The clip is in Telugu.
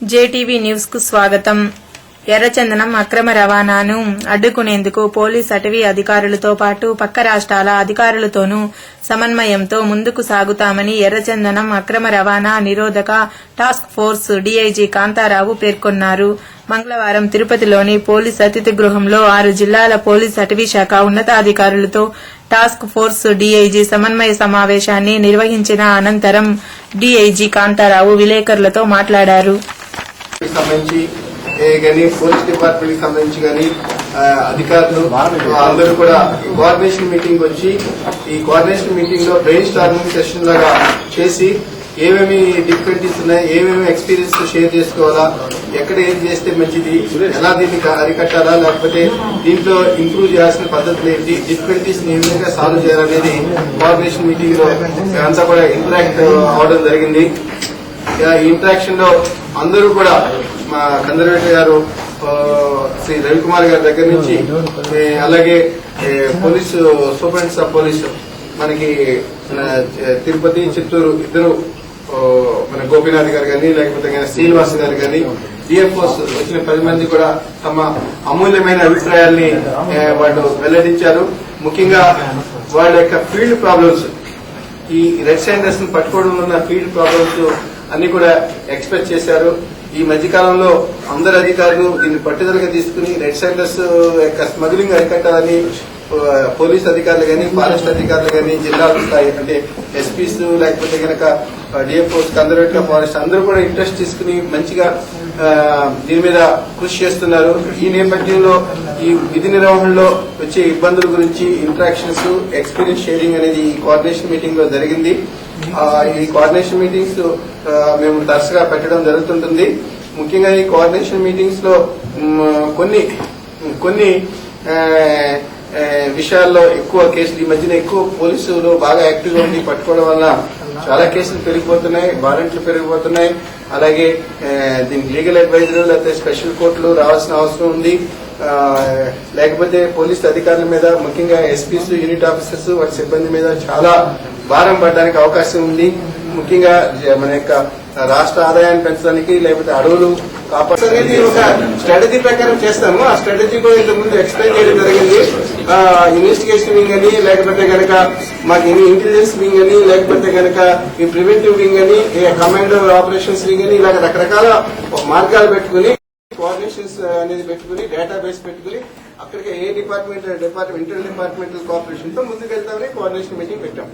జేటీవీ న్యూస్ కు స్వాగతం. ఎర్రచందనం అక్రమ రవాణాను అడ్డుకునేందుకు పోలీస్ అటవీ అధికారులతో పాటు పక్క రాష్ట్రాల అధికారులతోనూ సమన్వయంతో ముందుకు సాగుతామని ఎర్రచందనం అక్రమ రవాణా నిరోధక టాస్క్ ఫోర్స్ డీఐజీ కాంతారావు పేర్కొన్నారు. మంగళవారం తిరుపతిలోని పోలీస్ అతిథి గృహంలో 6 జిల్లాల పోలీస్ అటవీ శాఖ ఉన్నతాధికారులతో టాస్క్ ఫోర్స్ డీఐజీ సమన్వయ సమావేశాన్ని నిర్వహించిన అనంతరం డీఐజీ కాంతారావు విలేకరులతో మాట్లాడారు. పోలీస్ డిపార్ట్మెంట్ కి సంబంధించి కానీ అధికారులు అందరూ కూడా కోఆర్డినేషన్ మీటింగ్ వచ్చి ఈ కోఆర్డినేషన్ మీటింగ్ లో బ్రెయిన్ స్టార్మింగ్ సెషన్ లాగా చేసి ఏమేమి డిఫికల్టీస్ ఉన్నాయి, ఏమేమి ఎక్స్పీరియన్స్ షేర్ చేసుకోవాలా, ఎక్కడ ఏం చేస్తే మంచిది, ఎలా దీన్ని అరికట్టాలా, లేకపోతే దీంట్లో ఇంప్రూవ్ చేయాల్సిన పద్ధతులు ఏంటి, డిఫికల్టీస్ ఏ విధంగా సాల్వ్ చేయాలనేది కోఆర్డినేషన్ మీటింగ్ లో అంతా కూడా ఇంటరాక్ట్ అవడం జరిగింది. ఈ ఇంటరాక్షన్ లో అందరూ కూడా మా కన్జర్వేటర్ గారు శ్రీ రవికుమార్ గారి దగ్గర నుంచి అలాగే పోలీసు సూపరింటెండెంట్ ఆఫ్ పోలీసు మనకి తిరుపతి, చిత్తూరు ఇద్దరు మన గోపీనాథ్ గారు కానీ లేకపోతే శ్రీనివాస్ గారు కానీ డిఎఫ్ఓస్ వచ్చిన 10 మంది కూడా తమ అమూల్యమైన అభిప్రాయాల్ని వాళ్ళు వెల్లడించారు. ముఖ్యంగా వాళ్ళ యొక్క ఫీల్డ్ ప్రాబ్లమ్స్, ఈ రెడ్ శాండర్స్ ను పట్టుకోవడంలో ఉన్న ఫీల్డ్ ప్రాబ్లమ్స్ అన్ని కూడా ఎక్స్ప్రెస్ చేశారు. ఈ మధ్యకాలంలో అందరు అధికారులు దీన్ని పట్టుదలగా తీసుకుని రెడ్ శాండర్స్ యొక్క స్మగ్లింగ్ అరికట్టాలని పోలీస్ అధికారులు కానీ, ఫారెస్ట్ అధికారులు కానీ, జిల్లాల స్థాయి అంటే ఎస్పీస్ లేకపోతే కనుక డిఎఫ్ఓస్, కన్జర్వేటర్ ఫారెస్ట్ అందరూ కూడా ఇంట్రెస్ట్ తీసుకుని మంచిగా దీని మీద కృషి చేస్తున్నారు. ఈ నేపథ్యంలో ఈ విధి నిర్వహణలో వచ్చే ఇబ్బందుల గురించి ఇంటరాక్షన్స్, ఎక్స్పీరియన్స్ షేరింగ్ అనేది ఈ కోఆర్డినేషన్ మీటింగ్ లో జరిగింది. ఈ కోఆర్డినేషన్ మీటింగ్స్ మేము తరచుగా పెట్టడం జరుగుతుంటుంది. ముఖ్యంగా ఈ కోఆర్డినేషన్ మీటింగ్స్ లో కొన్ని విషయాల్లో ఎక్కువ కేసులు ఈ మధ్యన ఎక్కువ పోలీసులు బాగా యాక్టివ్ గా ఉండి పట్టుకోవడం వల్ల చాలా కేసులు పెరిగిపోతున్నాయి, వారెంట్లు పెరిగిపోతున్నాయి. అలాగే దీనికి లీగల్ అడ్వైజర్ లేకపోతే స్పెషల్ కోర్టులు రావాల్సిన అవసరం ఉంది. లేకపోతే పోలీస్ అధికారుల మీద ముఖ్యంగా ఎస్పీస్, యూనిట్ ఆఫీసర్స్ వాటి సిబ్బంది మీద చాలా భారం పడడానికి అవకాశం ఉంది. ముఖ్యంగా మన యొక్క రాష్ట్ర ఆదాయాన్ని పెంచడానికి లేకపోతే అడవులు కాపాడేది ఒక స్ట్రాటజీ ప్రకారం చేస్తాము. ఆ స్ట్రాటజీ కూడా ఇంతకుముందు ఎక్స్ప్లెయిన్ చేయడం జరిగింది. ఇన్వెస్టిగేషన్ వింగ్ అని, లేకపోతే కనుక మాకు ఇంటెలిజెన్స్ వింగ్ అని, లేకపోతే కనుక ఈ ప్రివెంటివ్ వింగ్ అని, కమాండో ఆపరేషన్స్ వింగ్ అని, ఇలాగ రకరకాల మార్గాలు పెట్టుకుని కోఆర్డినేషన్స్ అనేది పెట్టుకుని డేటా బేస్ పెట్టుకుని అక్కడికి ఏ ఇంటర్ డిపార్ట్మెంటల్ కోఆపరేషన్ తో ముందుకు వెళ్తామని కోఆర్డినేషన్ మీటింగ్ పెట్టాం.